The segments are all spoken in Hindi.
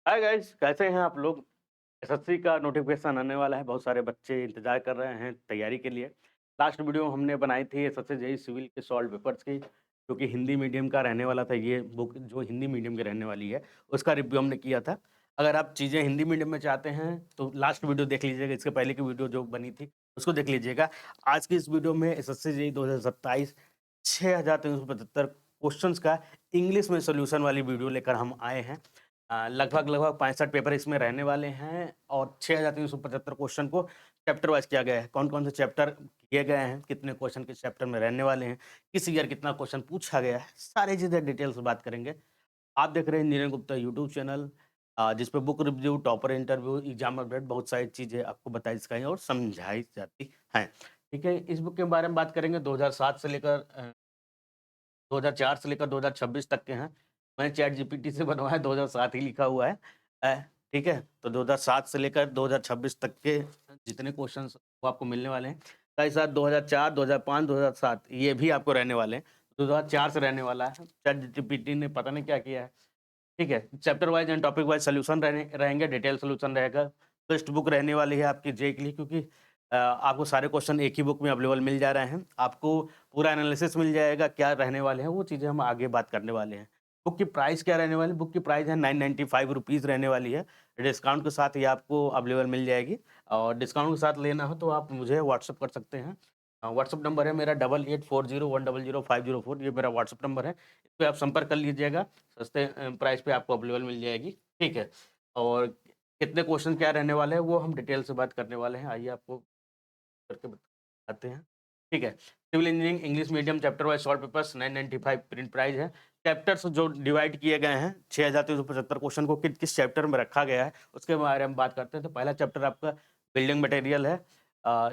हाय गाइस, कैसे हैं आप लोग? एसएससी का नोटिफिकेशन आने वाला है, बहुत सारे बच्चे इंतजार कर रहे हैं तैयारी के लिए। लास्ट वीडियो हमने बनाई थी एसएससी जेईई सिविल के सॉल्व पेपर्स की, जो कि हिंदी मीडियम का रहने वाला था। ये बुक जो हिंदी मीडियम की रहने वाली है, उसका रिव्यू हमने किया था। अगर आप चीज़ें हिंदी मीडियम में चाहते हैं, तो लास्ट वीडियो देख लीजिएगा, इसके पहले की वीडियो जो बनी थी, उसको देख लीजिएगा। आज की इस वीडियो में एसएससी जेईई 2027 6375 क्वेश्चंस का इंग्लिश में सॉल्यूशन वाली वीडियो लेकर हम आए हैं। लगभग 65 पेपर इसमें रहने वाले हैं और 6375 क्वेश्चन को चैप्टर वाइज़ किया गया है। कौन-कौन से चैप्टर किए गए हैं, कितने क्वेश्चन किस चैप्टर में रहने वाले हैं, किस ईयर कितना क्वेश्चन पूछा गया है, सारी चीज़ें डिटेल से बात करेंगे। आप देख रहे हैं इंजीनियरिंग गुप्ता यूट्यूब चैनल, जिस पे book review, topper interview, exam update बहुत सारी चीज़ें आपको बताई सिखाई और समझाई जाती हैं। ठीक है, इस बुक के बारे में बात करेंगे। 2007 से लेकर 2004 से लेकर 2026 तक के हैं। मैंने चैट जीपीटी से बनवाया, 2007 ही लिखा हुआ है। अ, ठीक है? तो 2007 से लेकर 2026 तक के जितने क्वेश्चंस वो आपको मिलने वाले हैं। साथ ही साथ 2004, 2005, 2007 ये भी आपको रहने वाले हैं। 2004 से रहने वाला है। चैट जीपीटी ने पता नहीं क्या किया है। ठीक है? Chapter wise and topic wise solution रहेंगे, डिटेल सॉल्यूशन रहेगा। बेस्ट बुक रहने वाली है आपकी जेईई के लिए, क्योंकि आपको सारे क्वेश्चन एक ही बुक में अवेलेबल मिल जा रहे हैं। आपको पूरा एनालिसिस मिल जाएगा, क्या रहने वाले हैं, वो चीज़ें हम आगे बात करने वाले हैं। बुक की प्राइस क्या रहने वाली है? बुक की प्राइस है ₹995 रहने वाली है। डिस्काउंट के साथ ये आपको अवेलेबल मिल जाएगी और डिस्काउंट के साथ लेना हो तो आप मुझे व्हाट्सएप कर सकते हैं। व्हाट्सएप नंबर है मेरा 8840100504, ये मेरा व्हाट्सएप नंबर है। इस पे आप संपर्क कर लीजिएगा। सस्ते प्राइस पे आपको अवेलेबल मिल जाएगी, ठीक है? और कितने क्वेश्चन क्या रहने वाले हैं, वो हम डिटेल से बात करने वाले हैं। आइए आपको करके बताते हैं, ठीक है? Civil engineering English medium chapter wise solve papers 995 print price है। चैप्टर्स जो डिवाइड किए गए हैं, 6375 क्वेश्चन को किस चैप्टर में रखा गया है, उसके बारे में बात करते हैं। तो पहला चैप्टर आपका बिल्डिंग मटेरियल है।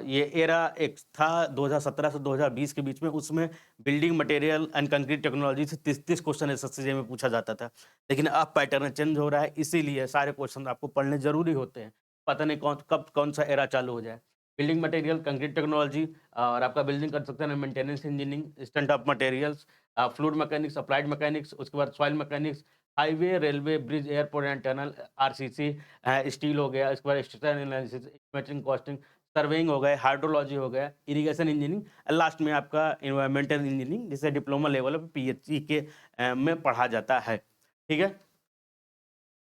ये एरा एक था 2017 से 2020 के बीच में, उसमें building material and concrete technology से 30-30 क्वेश्चन एसएससी में पूछा जाता था। लेकिन अब पैटर्न चेंज हो रहा है, इसीलिए सारे क्वेश्चन आपको पढ़ने ज़रूरी होते हैं। पता नहीं कब कौन-सा एरा चालू हो जाए। बिल्डिंग मटेरियल, कंक्रीट टेक्नोलॉजी और आपका building construction and maintenance engineering, stand of materials, fluid mechanics, applied mechanics, उसके बाद soil mechanics, highway, railway, bridge, airport and tunnel, RCC, steel हो गया, इसके बाद structural analysis, estimating, costing, surveying हो गया, हाइड्रोलॉजी हो गया, इरिगेशन इंजीनियरिंग, लास्ट में आपका एनवायरमेंटल इंजीनियरिंग, जिसे डिप्लोमा लेवल पे पीएचई के में पढ़ा जाता है। ठीक है?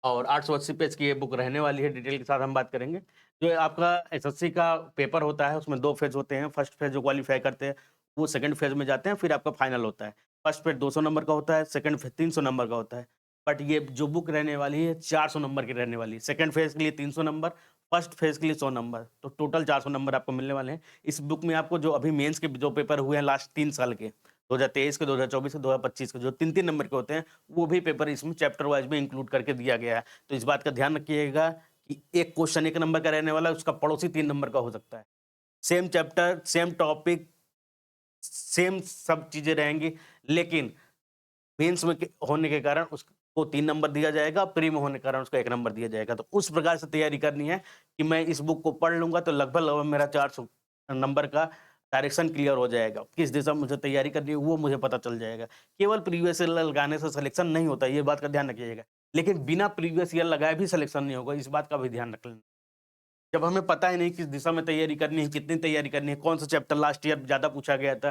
और 880 पेज की ये बुक रहने वाली है, डिटेल के साथ हम बात करेंगे। जो आपका एसएससी का पेपर होता है, उसमें 2 फेज़ होते हैं। फर्स्ट फेज़ जो क्वालीफाई करते हैं, वो सेकंड फेज़ में जाते हैं, फिर आपका फाइनल होता है। फर्स्ट फेज़ 200 नंबर का होता है, सेकंड फेज़ 300 नंबर का होता है। बट ये जो बुक रहने वाली है, 400 नंबर की रहने वाली है। सेकंड फेज़ के लिए 300 नंबर, फर्स्ट फेज़ के लिए 100 नंबर, तो टोटल 400 नंबर आपको मिलने वाले हैं। इस बुक में आपको जो अभी मेंस के जो पेपर हुए हैं लास्ट 3 साल के, 2023 के, 2024 के, 2025 के, जो 3-3 नंबर के होते हैं, वो भी पेपर इसमें चैप्टर वाइज़ में इंक्लूड करके दिया गया है। तो इस बात का ध्यान रखिएगा कि एक क्वेश्चन 1 नंबर का रहने वाला है, उसका पड़ोसी 3 नंबर का हो सकता है। Same chapter, same topic, same सब चीज़ें रहेंगी, लेकिन मेंस में के होने के कारण उसको 3 नंबर दिया जाएगा, प्री में होने के कारण उसको 1 नंबर दिया जाएगा। तो उस प्रकार से तैयारी करनी है कि मैं इस बुक को पढ़ लूँगा तो लगभग-लगभग मेरा 400 नंबर का डायरेक्शन क्लियर हो जाएगा। किस दिशा में मुझे तैयारी करनी है वो मुझे पता चल जाएगा। केवल प्रीवियस ईयर लगाने से सिलेक्शन नहीं होता, ये बात का ध्यान रखिएगा। लेकिन बिना प्रीवियस ईयर लगाए भी सिलेक्शन नहीं होगा, इस बात का भी ध्यान रख लेना। जब हमें पता ही नहीं किस दिशा में तैयारी करनी है, कितनी तैयारी करनी है, कौन सा चैप्टर लास्ट ईयर ज़्यादा पूछा गया था,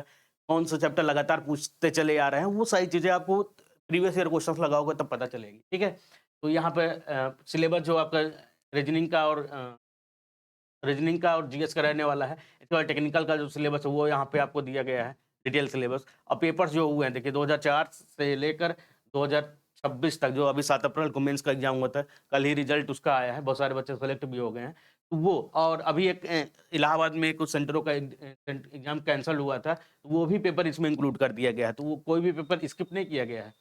कौन सा चैप्टर लगातार पूछते चले आ रहे हैं, वो सारी चीज़ें आपको प्रीवियस ईयर क्वेश्चंस लगाओगे तब पता चलेगी, ठीक है? तो यहाँ पे सिलेबस जो आपका रीजनिंग का और जीएस का रहने वाला है। इसके बाद टेक्निकल का जो सिलेबस है वो यहाँ पे आपको दिया गया है, डिटेल सिलेबस। और पेपर्स जो हुए हैं देखिए 2004 से लेकर 2026 तक, जो अभी 7 अप्रैल को मेंस का एग्ज़ाम हुआ था, कल ही रिजल्ट उसका आया है, बहुत सारे बच्चे सेलेक्ट भी हो गए हैं। तो वो और अभी एक इलाहाबाद में कुछ सेंटरों का एग्ज़ाम कैंसल हुआ था, तो वो भी पेपर इसमें इंक्लूड कर दिया गया है, तो वो कोई भी पेपर स्किप नहीं किया गया है।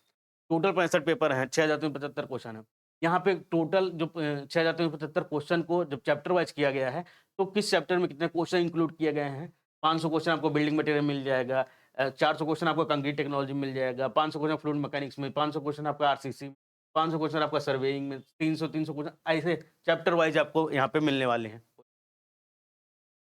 टोटल 65 पेपर हैं, 6375 क्वेश्चन हैं। यहाँ पे टोटल जो 6375 क्वेश्चन को जब चैप्टर वाइज़ किया गया है, तो किस चैप्टर में कितने क्वेश्चन इंक्लूड किए गए हैं। 500 क्वेश्चन आपको बिल्डिंग मटेरियल मिल जाएगा, 400 क्वेश्चन आपको कंक्रीट टेक्नोलॉजी मिल जाएगा, 500 क्वेश्चन फ्लूइड मैकेनिक्स में, 500 क्वेश्चन आपका आरसीसी, 500 क्वेश्चन आपका सर्वेइंग में, 300-300 क्वेश्चन ऐसे चैप्टर वाइज़ आपको यहाँ पे मिलने वाले हैं।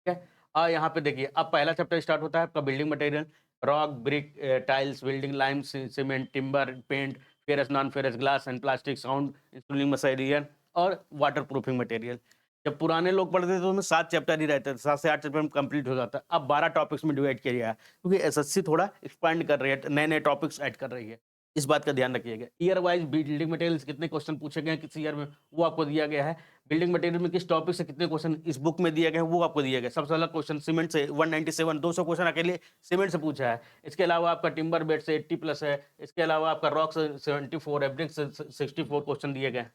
ठीक है? यहाँ पे देखिए अब पहला चैप्टर स्टार्ट होता है आपका building material, rock, brick, tiles, building lime, cement, timber, paint, ferrous, non ferrous, glass and plastic, sound, installing material, और वाटर प्रूफिंग मटेरियल। जब पुराने लोग पढ़ते थे तो उसमें 7 चैप्टर ही रहते थे, 7 से 8 चैप्टर में कंप्लीट हो जाता है। अब 12 टॉपिक्स में डिवाइड किया गया है, क्योंकि एसएससी थोड़ा एक्सपैंड कर रही है, नए-नए टॉपिक्स ऐड कर रही है। इस बात का ध्यान रखिएगा। ईयर वाइज़ बिल्डिंग मटेरियल्स कितने क्वेश्चन पूछे गए हैं किस ईयर में, वो आपको दिया गया है। बिल्डिंग मटेरियल में किस टॉपिक से कितने क्वेश्चन इस बुक में दिए गए हैं, वो आपको दिया गया है। सबसे पहला क्वेश्चन सीमेंट से 197 200 क्वेश्चन अकेले सीमेंट से पूछा है। इसके अलावा आपका टिम्बर बेड से 80 प्लस है। इसके अलावा आपका रॉक से 74 है, ब्रिक से 64 क्वेश्चन दिए गए हैं।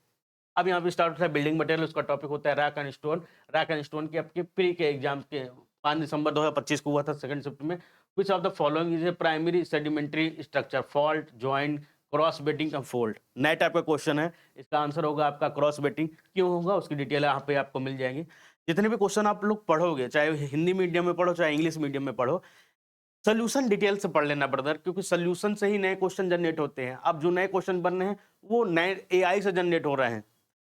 अब यहाँ पे स्टार्ट होता है बिल्डिंग मटेरियल, उसका टॉपिक होता है rack and stone. Rack and stone की आपके प्री के एग्जाम के 5 दिसंबर 2025 को हुआ था सेकंड शिफ्ट में। Which of the following is a primary sedimentary structure, fault, joint, cross bedding and fold. नए टाइप का क्वेश्चन है, इसका आंसर होगा आपका क्रॉस बेटिंग। क्यों होगा उसकी डिटेल यहाँ पे आपको मिल जाएगी। जितने भी क्वेश्चन आप लोग पढ़ोगे, चाहे हिंदी मीडियम में पढ़ो चाहे इंग्लिश मीडियम में पढ़ो, सोल्यूशन डिटेल से पढ़ लेना ब्रदर, क्योंकि सोल्यूशन से ही नए क्वेश्चन जनरेट होते हैं। अब जो नए क्वेश्चन बन रहे हैं वो नए एआई से जनरेट हो रहे हैं।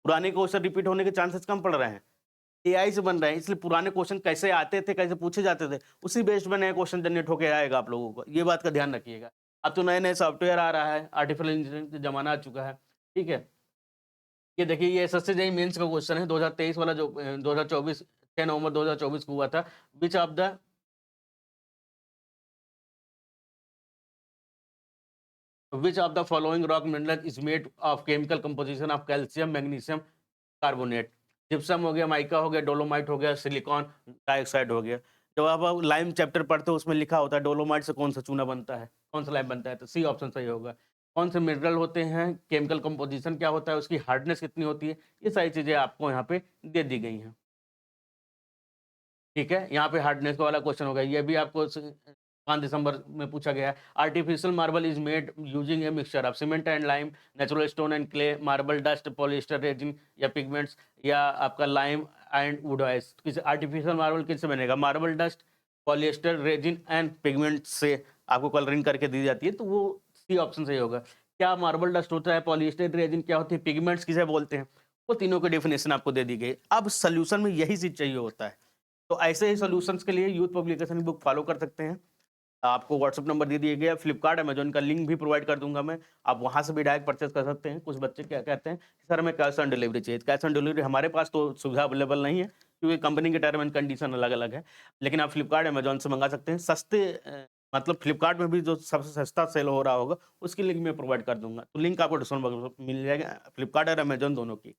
पुराने क्वेश्चन रिपीट होने के चांसेस कम पड़ रहे हैं, एआई से बन रहे हैं। इसलिए पुराने क्वेश्चन कैसे आते थे, कैसे पूछे जाते थे, उसी बेस्ड में नए क्वेश्चन जनरेट होके आएगा आप लोगों को। ये बात का ध्यान रखिएगा। अब तो नए-नए सॉफ्टवेयर आ रहा है, आर्टिफिशियल इंटेलिजेंस का ज़माना आ चुका है, ठीक है? ये देखिए ये एसएससी जेईई मेंस का क्वेश्चन है 2023 वाला जो 2024 6 नवंबर 2024 को हुआ था। Which of the following rock mineral is made of chemical composition of calcium, magnesium carbonate. Gypsum हो गया, माइका हो गया, डोलोमाइट हो गया, सिलिकॉन डाइऑक्साइड हो गया। जब आप लाइम चैप्टर पढ़ते हो उसमें लिखा होता है डोलोमाइट से कौन सा चूना बनता है, कौन सा लाइम बनता है, तो सी ऑप्शन सही होगा। कौन से मिनरल होते हैं, केमिकल कंपोजिशन क्या होता है, उसकी हार्डनेस कितनी होती है, ये सारी चीज़ें आपको यहाँ पे दे दी गई हैं। ठीक है, यहाँ पे हार्डनेस वाला क्वेश्चन होगा, ये भी आपको 5 दिसंबर में पूछा गया है। Artificial marble is made using a mixture of cement and lime, natural stone and clay, marble dust, polyester resin या पिगमेंट्स, या आपका लाइम एंड वुड ऑयल्स। किस आर्टिफिशियल मार्बल किससे बनेगा, marble dust, polyester resin and pigment से आपको कलरिंग करके दी जाती है, तो वो सी ऑप्शन सही होगा। क्या मार्बल डस्ट होता है, पॉलिएस्टर रेजिन क्या होती है, पिगमेंट्स किसे बोलते हैं, वो तीनों की डेफिनेशन आपको दे दी गई। अब सोल्यूशन में यही चीज चाहिए होता है। तो ऐसे ही सॉल्यूशंस के लिए यूथ पब्लिकेशन बुक फॉलो कर सकते हैं। आपको व्हाट्सएप नंबर दे दिए गया, फ्लिपकार्ट अमेजन का लिंक भी प्रोवाइड कर दूंगा मैं, आप वहां से भी डायरेक्ट परचेस कर सकते हैं। कुछ बच्चे क्या कहते हैं सर हमें कैश ऑन डिलीवरी चाहिए, कैश ऑन डिलीवरी हमारे पास तो सुविधा अवेलेबल नहीं है, क्योंकि कंपनी के टर्म एंड कंडीशन अलग अलग है। लेकिन आप फ्लिपकार्ट अमेजन से मंगा सकते हैं सस्ते, मतलब फ्लिपकार्ट में भी जो सबसे सस्ता सेल हो रहा होगा उसकी लिंक मैं प्रोवाइड कर दूंगा। तो लिंक आपको डिस्काउंट बॉक्स में मिल जाएगा, फ्लिपकार्ट और अमेजन दोनों की।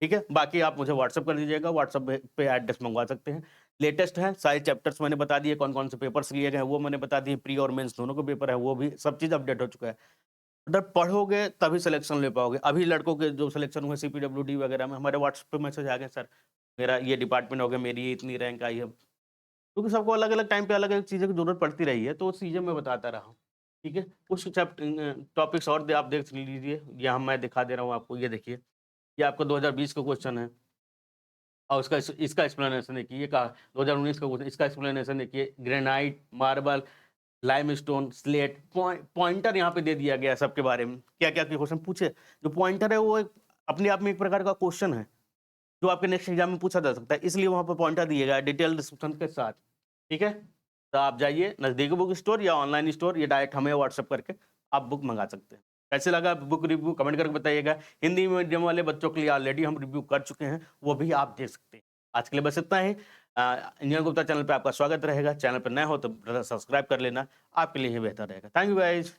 ठीक है, बाकी आप मुझे व्हाट्सएप कर दीजिएगा, व्हाट्सएप पे एड्रेस मंगवा सकते हैं। लेटेस्ट है, सारे चैप्टर्स मैंने बता दिए, कौन-कौन से पेपर्स लिए गए हैं वो मैंने बता दिए, प्री और मेंस दोनों के पेपर है वो भी सब चीज़ अपडेट हो चुका है। मतलब पढ़ोगे तभी सिलेक्शन ले पाओगे। अभी लड़कों के जो सिलेक्शन हुए सीपीडब्ल्यूडी वगैरह में हमारे व्हाट्सएप पे मैसेज आ गए, सर मेरा ये डिपार्टमेंट हो गया, मेरी ये इतनी रैंक आई है। क्योंकि सबको अलग-अलग टाइम पे अलग-अलग चीज़ों की ज़रूरत पड़ती रही है, तो वो चीज़ें मैं बताता रहा हूँ। ठीक है, कुछ टॉपिक्स और आप देख लीजिए, यहाँ मैं दिखा दे रहा हूँ आपको, ये देखिए। ये आपको 2020 का क्वेश्चन है और उसका इसका एक्सप्लेनेशन देखिए, ये कहा 2019 का क्वेश्चन, इसका एक्सप्लेनेशन देखिए, granite, marble, limestone, slate, pointer यहाँ पे दे दिया गया है सबके बारे में, क्या-क्या के क्वेश्चन पूछे। जो पॉइंटर है वो एक अपने आप में एक प्रकार का क्वेश्चन है, जो आपके नेक्स्ट एग्जाम में पूछा जा सकता है, इसलिए वहाँ पे पॉइंटर दिए गया है डिटेल डिस्क्रिप्शन के साथ। ठीक है? तो आप जाइए नज़दीकी बुक स्टोर या ऑनलाइन स्टोर, या डायरेक्ट हमें व्हाट्सएप करके आप बुक मंगा सकते हैं। कैसे लगा बुक रिव्यू कमेंट करके बताइएगा। हिंदी मीडियम वाले बच्चों के लिए ऑलरेडी हम रिव्यू कर चुके हैं, वो भी आप देख सकते हैं। आज के लिए बस इतना ही। इंजीनियर गुप्ता चैनल पे आपका स्वागत रहेगा। चैनल पर नए हो तो सब्सक्राइब कर लेना, आपके लिए ही बेहतर रहेगा। Thank you guys.